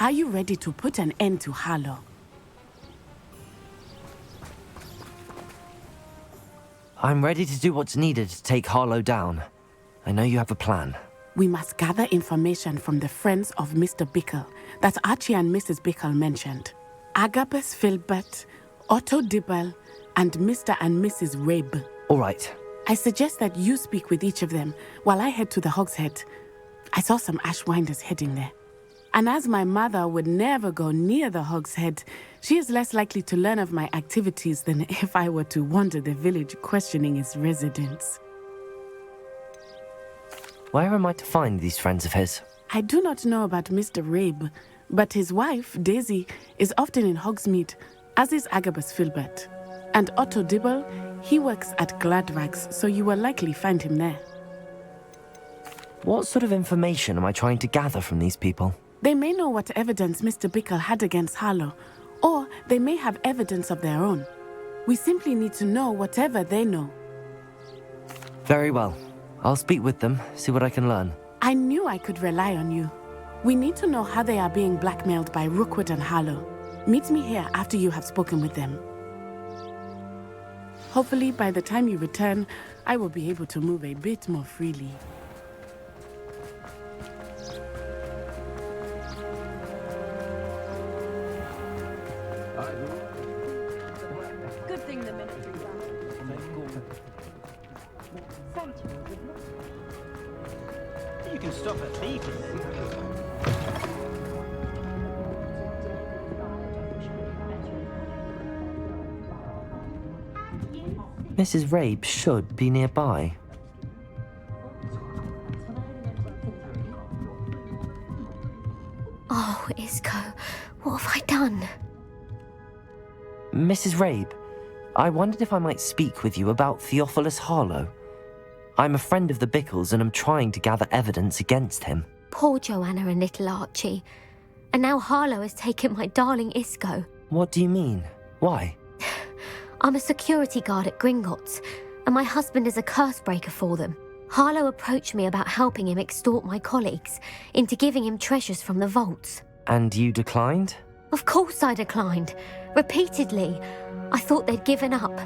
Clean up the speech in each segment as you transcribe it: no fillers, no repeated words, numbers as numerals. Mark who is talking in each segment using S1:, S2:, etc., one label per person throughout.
S1: Are you ready to put an end to Harlow?
S2: I'm ready to do what's needed to take Harlow down. I know you have a plan.
S1: We must gather information from the friends of Mr. Bickle that Archie and Mrs. Bickle mentioned. Agabus Filbert, Otto Dibble, and Mr. and Mrs. Rabe.
S2: All right.
S1: I suggest that you speak with each of them while I head to the Hog's Head. I saw some Ashwinders heading there. And as my mother would never go near the Hog's Head, she is less likely to learn of my activities than if I were to wander the village questioning its residents.
S2: Where am I to find these friends of his?
S1: I do not know about Mr. Rabe, but his wife, Daisy, is often in Hogsmeade, as is Agabus Filbert. And Otto Dibble, he works at Gladrags, so you will likely find him there.
S2: What sort of information am I trying to gather from these people?
S1: They may know what evidence Mr. Bickle had against Harlow, or they may have evidence of their own. We simply need to know whatever they know.
S2: Very well. I'll speak with them, see what I can learn.
S1: I knew I could rely on you. We need to know how they are being blackmailed by Rookwood and Harlow. Meet me here after you have spoken with them. Hopefully, by the time you return, I will be able to move a bit more freely.
S3: Good thing the ministry's out.
S4: You can stop her thieving then.
S2: Mrs. Rabe should be nearby.
S5: Oh, Isco, what have I done?
S2: Mrs. Rabe, I wondered if I might speak with you about Theophilus Harlow. I'm a friend of the Bickles and am trying to gather evidence against him.
S5: Poor Joanna and little Archie. And now Harlow has taken my darling Isco.
S2: What do you mean? Why?
S5: I'm a security guard at Gringotts, and my husband is a curse breaker for them. Harlow approached me about helping him extort my colleagues into giving him treasures from the vaults.
S2: And you declined?
S5: Of course I declined. Repeatedly. I thought they'd given up,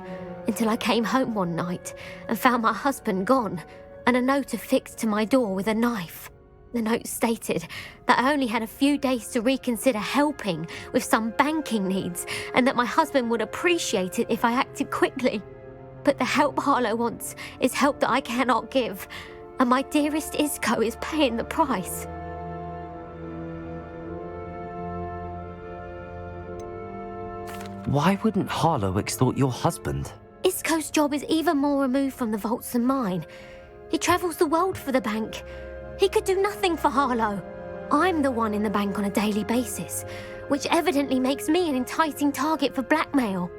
S5: until I came home one night and found my husband gone, and a note affixed to my door with a knife. The note stated that I only had a few days to reconsider helping with some banking needs, and that my husband would appreciate it if I acted quickly. But the help Harlow wants is help that I cannot give, and my dearest Isco is paying the price.
S2: Why wouldn't Harlow extort your husband?
S5: Isco's job is even more removed from the vaults than mine. He travels the world for the bank. He could do nothing for Harlow. I'm the one in the bank on a daily basis, which evidently makes me an enticing target for blackmail.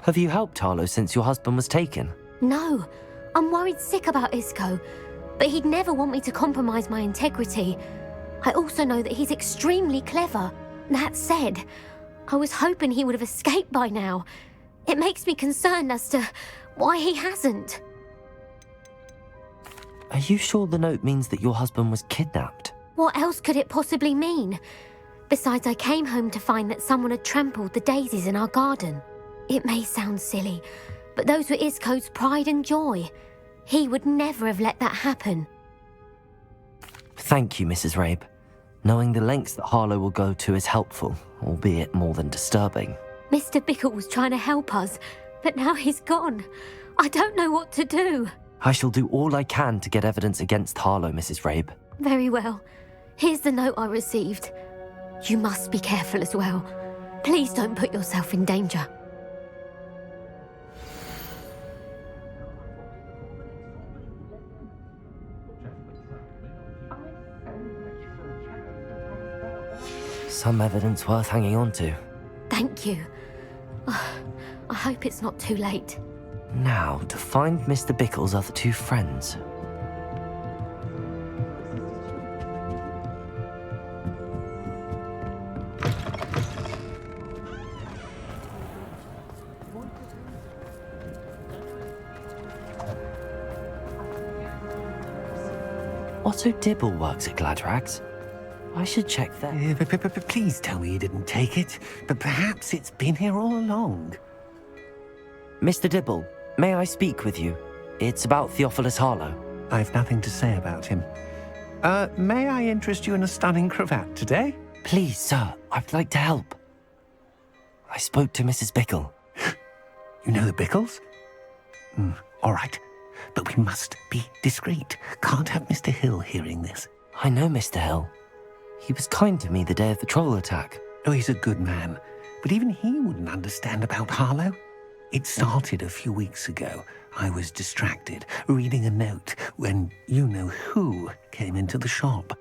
S2: Have you helped Harlow since your husband was taken?
S5: No, I'm worried sick about Isco, but he'd never want me to compromise my integrity. I also know that he's extremely clever. That said, I was hoping he would have escaped by now. It makes me concerned as to why he hasn't.
S2: Are you sure the note means that your husband was kidnapped?
S5: What else could it possibly mean? Besides, I came home to find that someone had trampled the daisies in our garden. It may sound silly, but those were Isco's pride and joy. He would never have let that happen.
S2: Thank you, Mrs. Rabe. Knowing the lengths that Harlow will go to is helpful, albeit more than disturbing.
S5: Mr. Bickle was trying to help us, but now he's gone. I don't know what to do.
S2: I shall do all I can to get evidence against Harlow, Mrs. Rabe.
S5: Very well. Here's the note I received. You must be careful as well. Please don't put yourself in danger.
S2: Some evidence worth hanging on to.
S5: Thank you. I hope it's not too late.
S2: Now, to find Mr. Bickle's other two friends. Otto Dibble works at Gladrags. I should check that.
S6: Please tell me you didn't take it. But perhaps it's been here all along.
S2: Mr. Dibble, may I speak with you? It's about Theophilus Harlow.
S6: I've nothing to say about him. May I interest you in a stunning cravat today?
S2: Please, sir, I'd like to help. I spoke to Mrs. Bickle.
S6: You know the Bickles? All right. But we must be discreet. Can't have Mr. Hill hearing this.
S2: I know Mr. Hill. He was kind to me the day of the troll attack.
S6: Oh, he's a good man. But even he wouldn't understand about Harlow. It started a few weeks ago. I was distracted, reading a note, when you-know-who came into the shop.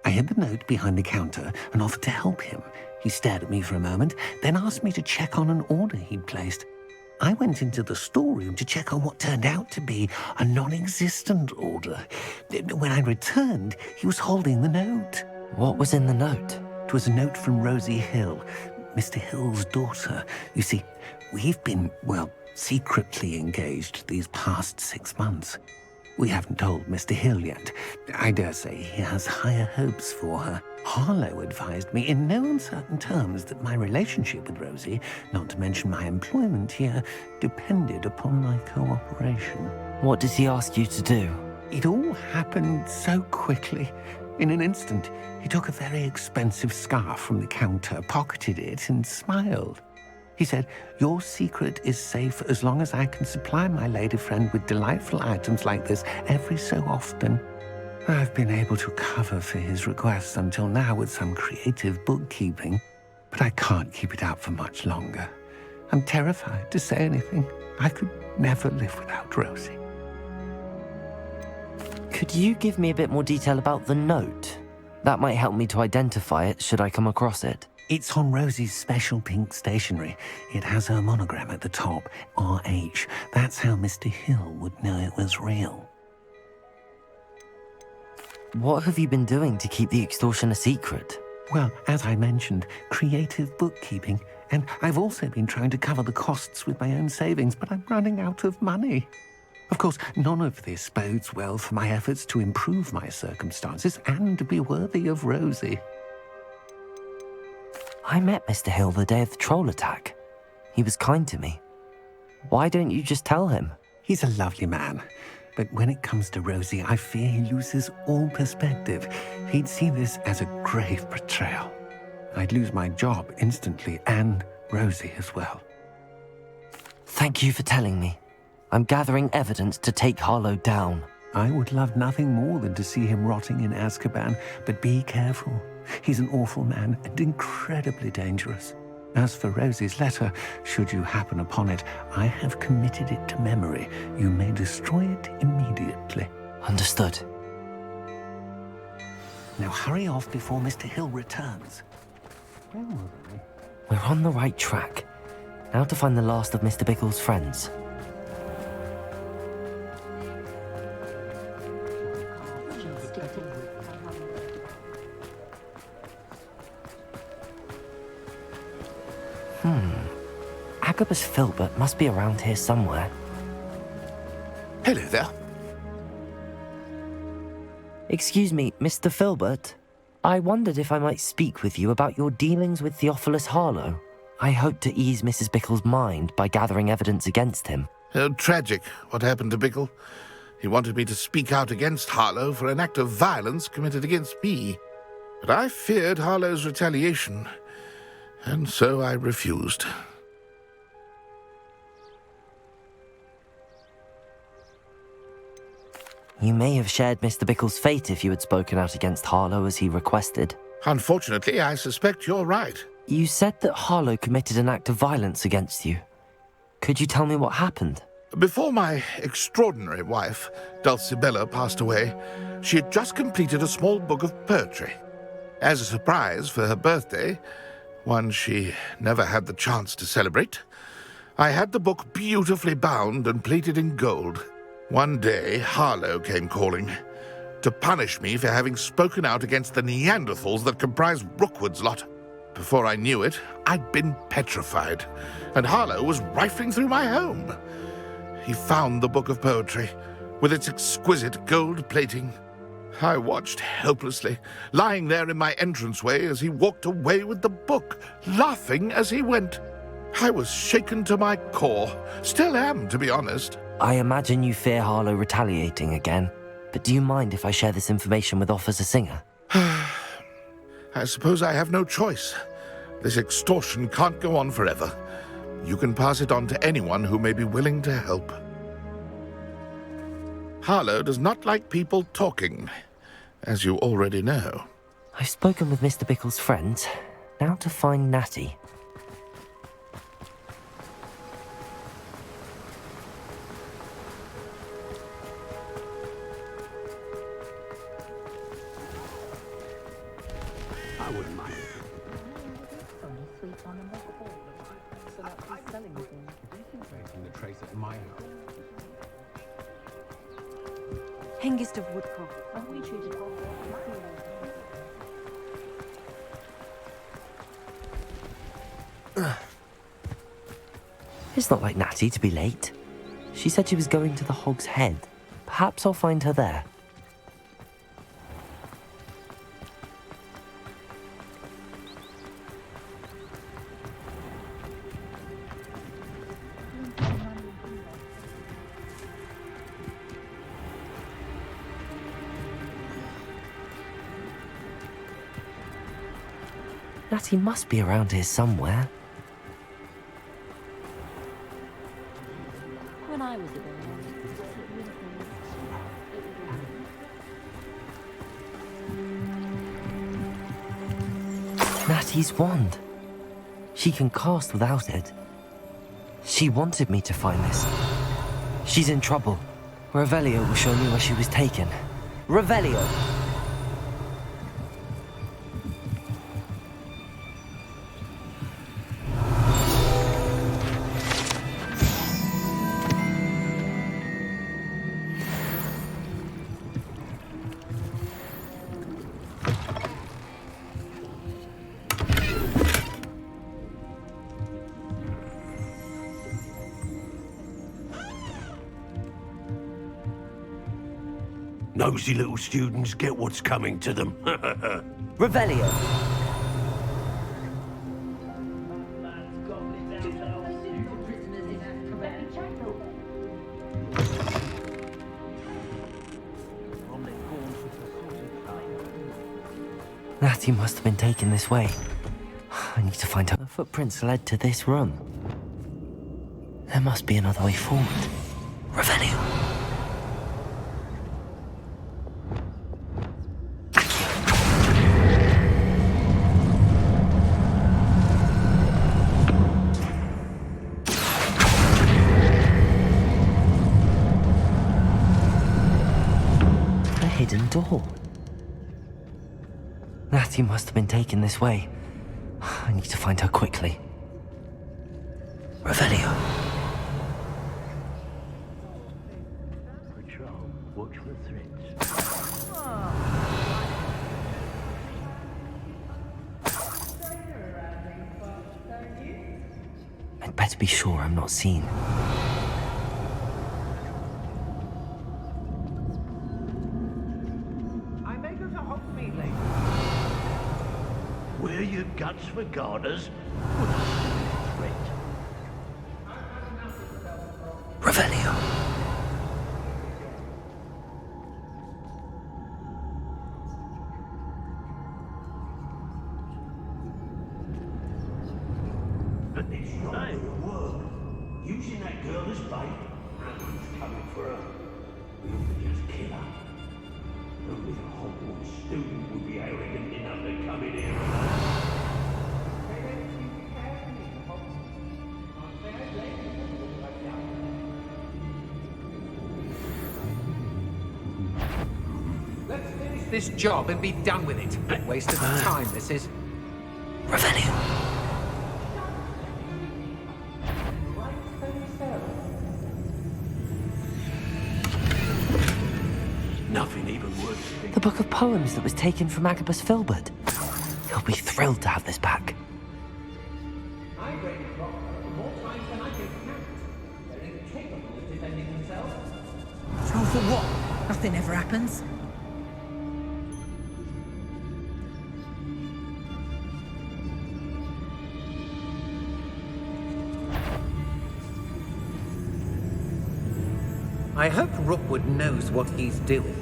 S6: I hid the note behind the counter and offered to help him. He stared at me for a moment, then asked me to check on an order he'd placed. I went into the storeroom to check on what turned out to be a non-existent order. When I returned, he was holding the note.
S2: What was in the note?
S6: It was a note from Rosie Hill, Mr. Hill's daughter. You see, we've been, secretly engaged these past 6 months. We haven't told Mr. Hill yet. I dare say he has higher hopes for her. Harlow advised me in no uncertain terms that my relationship with Rosie, not to mention my employment here, depended upon my cooperation.
S2: What did he ask you to do?
S6: It all happened so quickly. In an instant, he took a very expensive scarf from the counter, pocketed it, and smiled. He said, "Your secret is safe as long as I can supply my lady friend with delightful items like this every so often." I've been able to cover for his requests until now with some creative bookkeeping, but I can't keep it up for much longer. I'm terrified to say anything. I could never live without Rosie.
S2: Could you give me a bit more detail about the note? That might help me to identify it should I come across it.
S6: It's on Rosie's special pink stationery. It has her monogram at the top, RH. That's how Mr. Hill would know it was real.
S2: What have you been doing to keep the extortion a secret?
S6: Well, as I mentioned, creative bookkeeping. And I've also been trying to cover the costs with my own savings, but I'm running out of money. Of course, none of this bodes well for my efforts to improve my circumstances and to be worthy of Rosie.
S2: I met Mr. Hill the day of the troll attack. He was kind to me. Why don't you just tell him?
S6: He's a lovely man. But when it comes to Rosie, I fear he loses all perspective. He'd see this as a grave betrayal. I'd lose my job instantly, and Rosie as well.
S2: Thank you for telling me. I'm gathering evidence to take Harlow down.
S6: I would love nothing more than to see him rotting in Azkaban, but be careful. He's an awful man and incredibly dangerous. As for Rosie's letter, should you happen upon it, I have committed it to memory. You may destroy it immediately.
S2: Understood.
S6: Now hurry off before Mr. Hill returns. Where were they?
S2: We're on the right track. Now to find the last of Mr. Bickle's friends. Agabus Filbert must be around here somewhere.
S7: Hello there.
S2: Excuse me, Mr. Filbert. I wondered if I might speak with you about your dealings with Theophilus Harlow. I hope to ease Mrs. Bickle's mind by gathering evidence against him.
S7: Tragic, what happened to Bickle. He wanted me to speak out against Harlow for an act of violence committed against me. But I feared Harlow's retaliation, and so I refused.
S2: You may have shared Mr. Bickle's fate if you had spoken out against Harlow as he requested.
S7: Unfortunately, I suspect you're right.
S2: You said that Harlow committed an act of violence against you. Could you tell me what happened?
S7: Before my extraordinary wife, Dulcibella, passed away, she had just completed a small book of poetry. As a surprise for her birthday, one she never had the chance to celebrate, I had the book beautifully bound and plated in gold. One day, Harlow came calling to punish me for having spoken out against the Neanderthals that comprise Rookwood's lot. Before I knew it, I'd been petrified, and Harlow was rifling through my home. He found the book of poetry, with its exquisite gold plating, I watched helplessly, lying there in my entranceway as he walked away with the book, laughing as he went. I was shaken to my core. Still am, to be honest.
S2: I imagine you fear Harlow retaliating again. But do you mind if I share this information with Officer Singer?
S7: I suppose I have no choice. This extortion can't go on forever. You can pass it on to anyone who may be willing to help. Harlow does not like people talking, as you already know.
S2: I've spoken with Mr. Bickle's friends. Now to find Natty.
S6: I wouldn't mind. Tracing the trace at my house.
S3: Hengist of Woodcock. Have we treated
S2: It's not like Natty to be late. She said she was going to the Hog's Head. Perhaps I'll find her there. Natty must be around here somewhere.
S3: when I was a boy?
S2: Natty's wand. She can cast without it. She wanted me to find this. She's in trouble. Revelio will show me where she was taken. Revelio!
S8: Nosy little students get what's coming to them.
S2: Revelio! Natty must have been taken this way. I need to find her. The footprints led to this room. There must be another way forward. Revelio! Hidden door. Natty must have been taken this way. I need to find her quickly. Revelio.
S8: Patrol, watch for threats.
S2: I'd better be sure I'm not seen.
S8: Where your guts for garters? Threat.
S2: Revelio.
S8: But it's not a word. Using that girl as bait. Who's coming for her? We ought to just kill her. Only a Hogwarts student would be arrogant enough to come in here alone.
S6: Let's finish this job and be done with it. Waste of time, this is.
S2: Revelio.
S8: Nothing even worse.
S2: The book of poems that was taken from Agabus Filbert. He'll be thrilled to have this back.
S6: I read it more times than I can count. They're incapable of defending themselves.
S9: Roll for what? Nothing ever happens. I hope Rookwood knows what he's doing.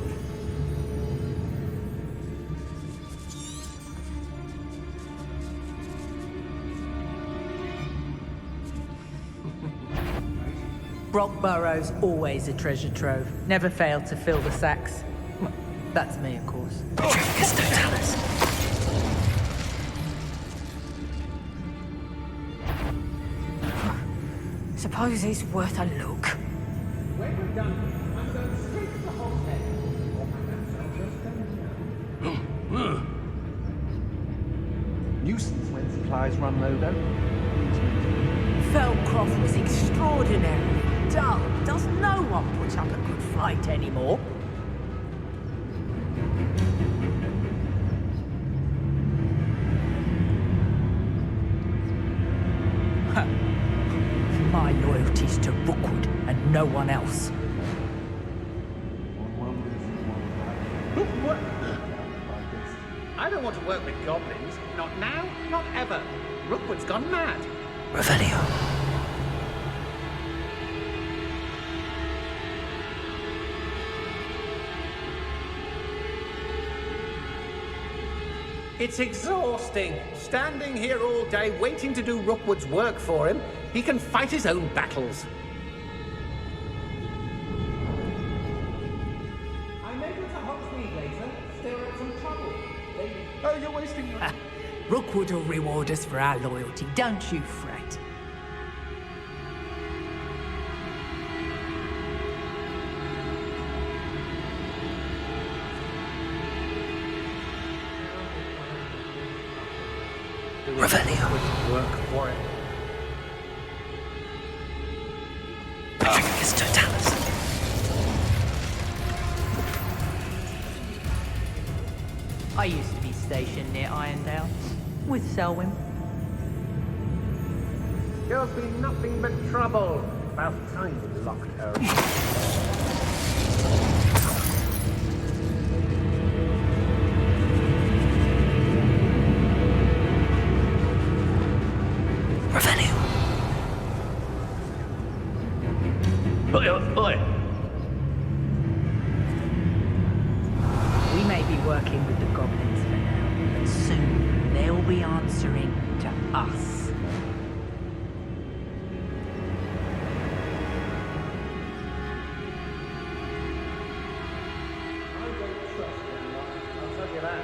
S10: Brockborough's always a treasure trove. Never failed to fill the sacks. Well, that's me, of course.
S3: Suppose he's worth a look.
S9: When we're done, I'm going straight to the hogshead.
S11: Nuisance when supplies run low, though.
S10: Felcroft was extraordinarily dull. Does no one put up a good fight anymore? My loyalty's to Rookwood and no one else.
S9: What? I don't want to work with goblins. Not now, not ever. Rookwood's gone mad.
S2: Revelio.
S9: It's exhausting. Standing here all day waiting to do Rookwood's work for him. He can fight his own battles. I made it to Hogsmeade later. Still in some trouble. Oh, you're wasting your...
S10: Rookwood will reward us for our loyalty, don't you fret.
S2: Revelio.
S9: Work for it.
S2: Patricus Totalis.
S10: I used to be stationed near Irondale with Selwyn.
S9: There's been nothing but trouble. About time we locked her.
S2: Revelio.
S8: Oi, oi.
S10: We may be working with the goblins for now, but soon they'll be answering to us.
S9: I don't trust him, I'll tell you that.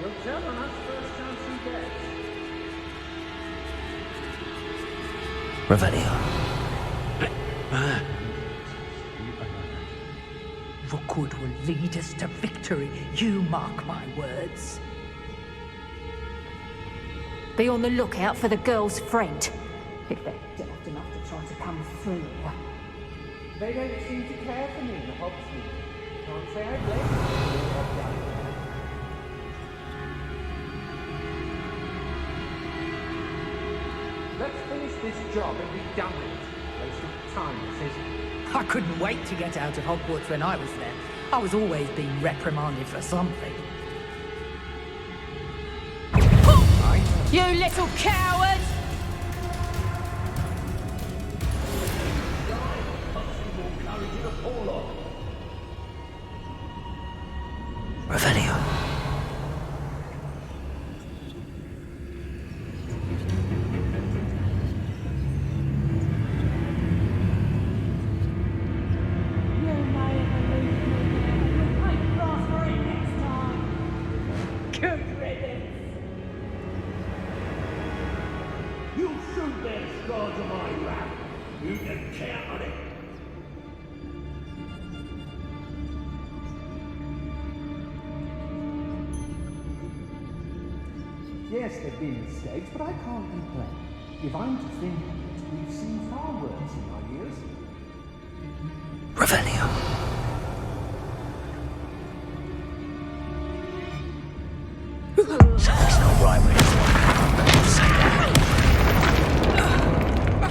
S9: He'll turn on us first chance he gets.
S2: Revelio.
S10: Rookwood will lead us to victory, you mark my words.
S3: Be on the lookout for the girl's friend. If they're daft enough to try to come through here.
S9: They don't seem to care for me, the Hogsmeade. Can't say I blame them for what I've done. Let's finish this job and be done with it. Waste of time, this is.
S10: I couldn't wait to get out of Hogwarts when I was there. I was always being reprimanded for something.
S3: You little coward!
S2: Revelio.
S8: You'll soon bear scars of my wrath. You can count on it.
S11: Yes, there've been mistakes, but I can't complain. If I'm to think, we've seen far worse in our years.
S2: Revelio. Something's not right with this one. Say that.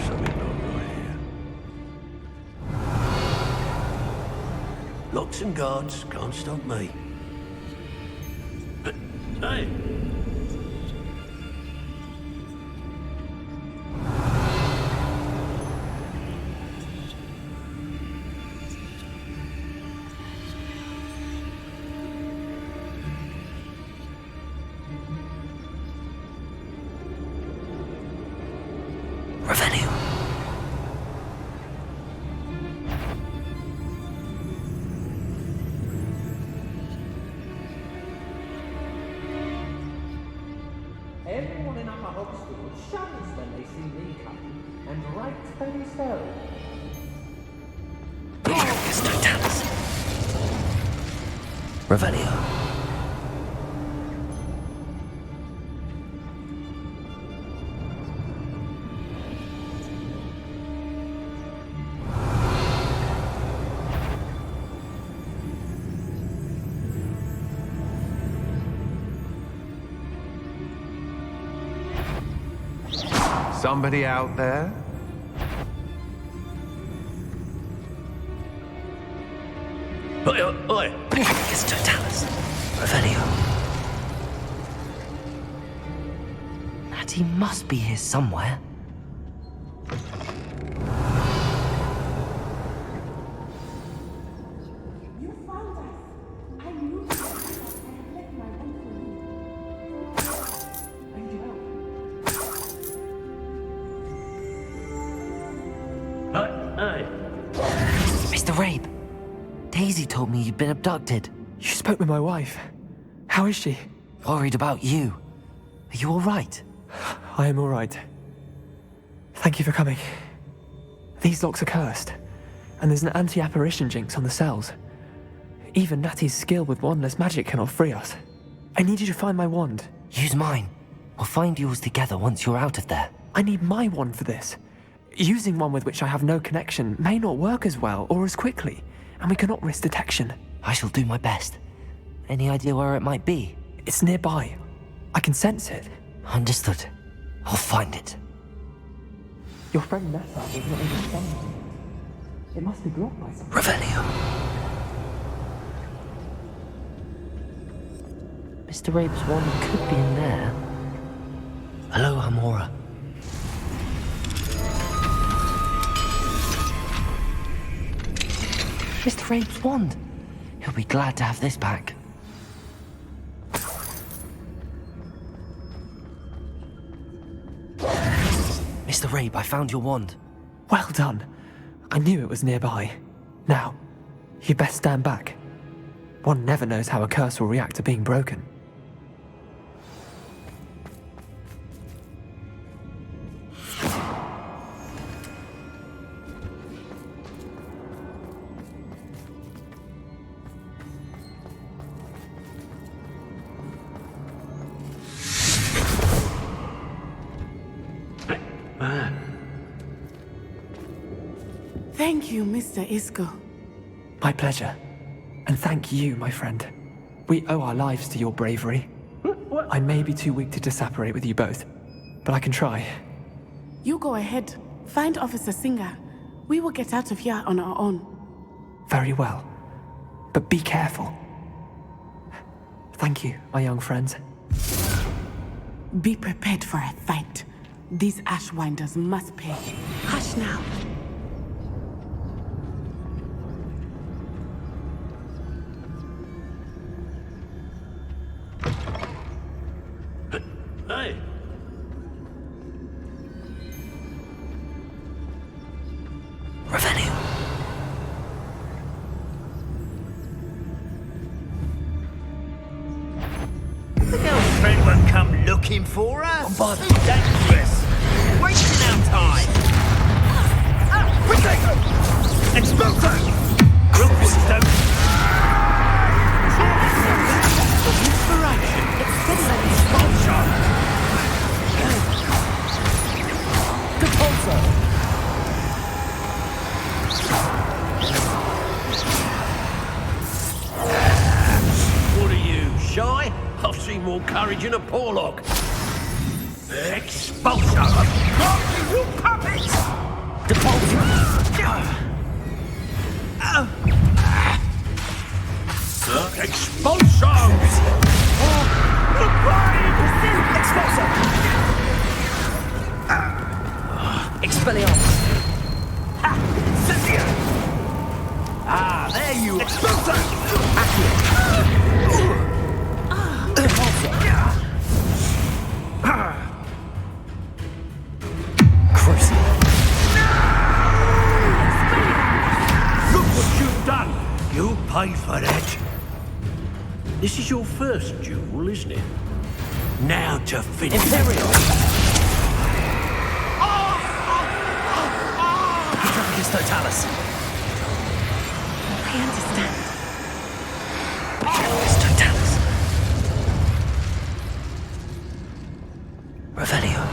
S8: Something not right here. Locks and guards can't stop me. Hey!
S11: Hogsfield shudders when they see me coming, and rightfully so.
S2: Revelio.
S6: Somebody out there?
S8: Oi, oi!
S2: It's Totalis. Revelio. Natty must be here somewhere.
S1: You found us. I knew that I had left my wand for you. And you
S8: Hey!
S2: Mr. Rabe, Daisy told me you'd been abducted.
S12: You spoke with my wife. How is she?
S2: Worried about you. Are you all right?
S12: I am all right. Thank you for coming. These locks are cursed, and there's an anti-apparition jinx on the cells. Even Natty's skill with wandless magic cannot free us. I need you to find my wand.
S2: Use mine. We'll find yours together once you're out of there.
S12: I need my wand for this. Using one with which I have no connection may not work as well or as quickly, and we cannot risk detection.
S2: I shall do my best. Any idea where it might be?
S12: It's nearby. I can sense it.
S2: Understood. I'll find it.
S12: Your friend Nessa was not even summoned. It must be blocked by something.
S2: Revelio. Mr. Rabe's wand could be in there. Hello, Hamora. Mr. Rabe's wand. He'll be glad to have this back. Mr. Rabe, I found your wand.
S12: Well done. I knew it was nearby. Now, you best stand back. One never knows how a curse will react to being broken.
S1: Thank you, Mr. Isco.
S12: My pleasure. And thank you, my friend. We owe our lives to your bravery. I may be too weak to disapparate with you both, but I can try.
S1: You go ahead. Find Officer Singer. We will get out of here on our own.
S12: Very well. But be careful. Thank you, my young friends.
S1: Be prepared for a fight. These Ashwinders must pay. Hush now.
S8: Hey!
S2: Revelio.
S8: The girlfriend won't come looking for us.
S2: But
S8: dangerous. Wasting our time. Quickly! Expulso! Rookwood don't. Inspiration. Expulso. What are you, shy? I've seen more courage in a Porlock. Expulso! You puppets! Expulso! Expulso!
S2: Expelliarmus.
S8: Ah, there you are! Expulso! Look what you've done! You'll pay for that. This is your first duel, isn't it? Now to finish.
S2: Imperial. Tempus Totalis.
S1: I understand.
S2: Tempus Totalis. Revelio.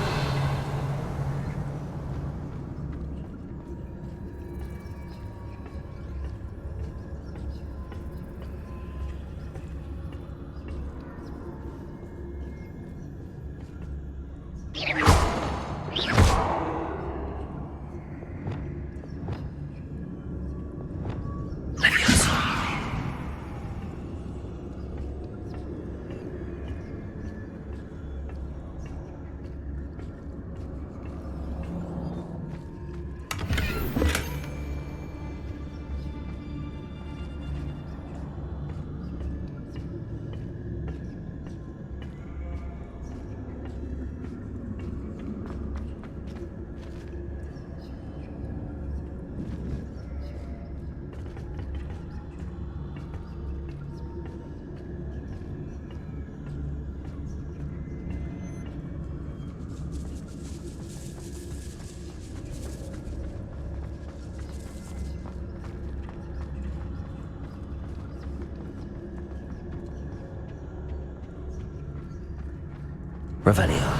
S2: Revelio.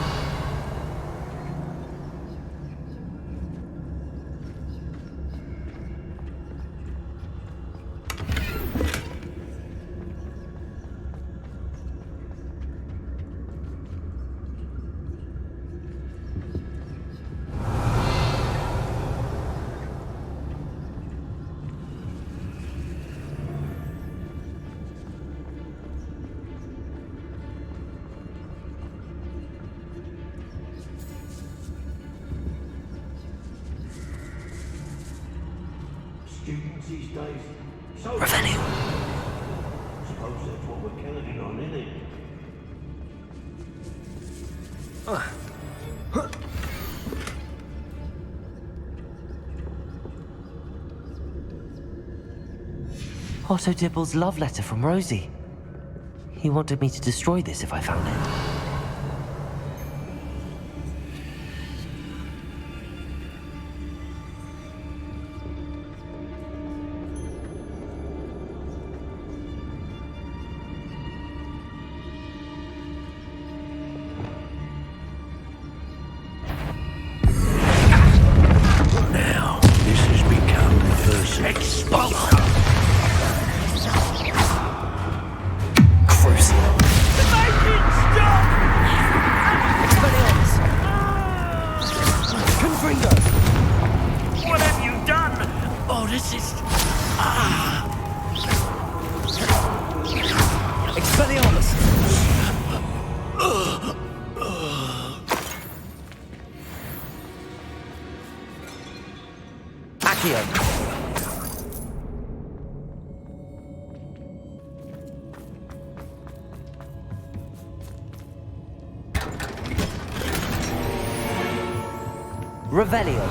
S8: Students these days. So
S2: Revelio.
S8: suppose that's what we're counting on, isn't it?
S2: Otto Dibble's love letter from Rosie. He wanted me to destroy this if I found it.
S8: Now, this has become the first expulsion.
S2: Crucial. Confringo!
S8: What have you done? Oh, this is...
S2: Expelliarmus! Accio! Revelio.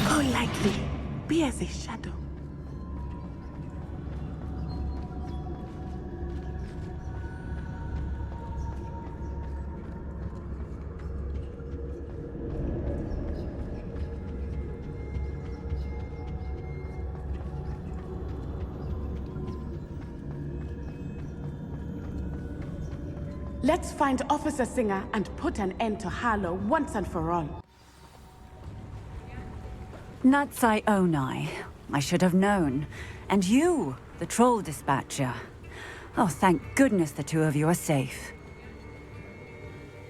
S1: Oh, lightly. Be as a shadow. Let's find Officer Singer and put an end to Harlow once and for all.
S13: Natsai Onai. I should have known. And you, the troll dispatcher. Oh, thank goodness the two of you are safe.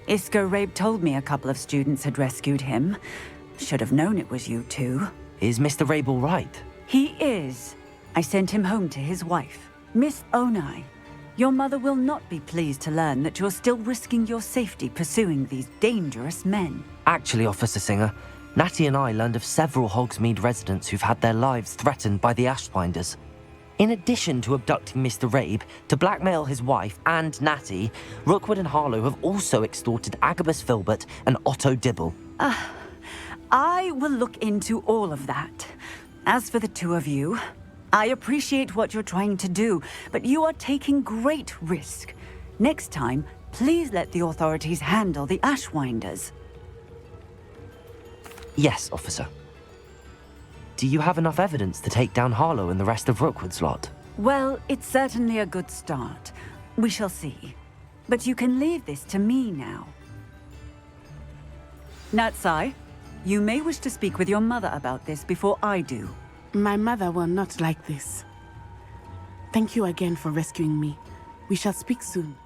S13: Isco Rabe told me a couple of students had rescued him. Should have known it was you two.
S2: Is Mr. Rabe all right?
S13: He is. I sent him home to his wife, Miss Onai. Your mother will not be pleased to learn that you're still risking your safety pursuing these dangerous men.
S2: Actually, Officer Singer, Natty and I learned of several Hogsmeade residents who've had their lives threatened by the Ashbinders. In addition to abducting Mr. Rabe to blackmail his wife and Natty, Rookwood and Harlow have also extorted Agabus Filbert and Otto Dibble.
S13: I will look into all of that. As for the two of you, I appreciate what you're trying to do, but you are taking great risk. Next time, please let the authorities handle the Ashwinders.
S2: Yes, officer. Do you have enough evidence to take down Harlow and the rest of Rookwood's lot?
S13: Well, it's certainly a good start. We shall see. But you can leave this to me now. Natsai, you may wish to speak with your mother about this before I do.
S1: My mother will not like this. Thank you again for rescuing me. We shall speak soon.